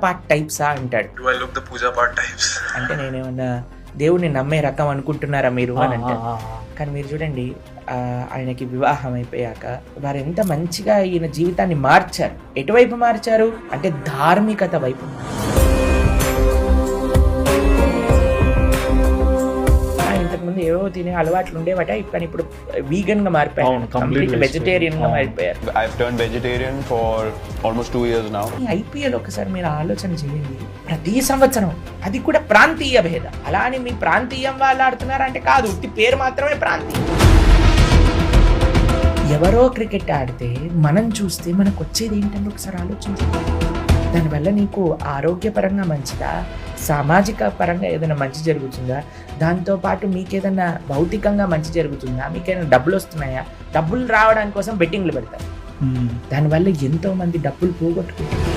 Part టైప్సా అంటాడు. Do I look the puja part types? అంటే నేనేమన్నా దేవుడిని నమ్మే రకం అనుకుంటున్నారా మీరు అని అంటాడు. కానీ మీరు చూడండి, ఆయనకి వివాహం అయిపోయాక వారు ఎంత మంచిగా ఈయన జీవితాన్ని మార్చారు. ఎటువైపు మార్చారు అంటే ధార్మికత వైపు. ఇంతకుముందు ఏవో తినే అలవాట్లు ఉండేవట, కానీ ఇప్పుడు వీగన్ గా మారిపోయారు, కంప్లీట్ వెజిటేరియన్ గా మారిపోయారు. I've turned vegetarian for almost 2 years now. ఈ ఐపీఎల్ ఒకసారి మీరు ఆలోచన చేయండి, ప్రతి సంవత్సరం, అది కూడా ప్రాంతీయ భేదం. అలా అని మీ ప్రాంతీయం వాళ్ళు ఆడుతున్నారంటే కాదు, ఉత్తి పేరు మాత్రమే ప్రాంతీయం. ఎవరో క్రికెట్ ఆడితే మనం చూస్తే మనకు వచ్చేది ఏంటంటే ఒకసారి ఆలోచించండి. దానివల్ల నీకు ఆరోగ్యపరంగా మంచిదా, సామాజిక పరంగా ఏదైనా మంచి జరుగుతుందా, దాంతోపాటు మీకేదైనా భౌతికంగా మంచి జరుగుతుందా, మీకేదైనా డబ్బులు వస్తున్నాయా? డబ్బులు రావడానికి కోసం బెట్టింగ్లు పెడతారు, దానివల్ల ఎంతో మంది డబ్బులు పోగొట్టుకుంటారు.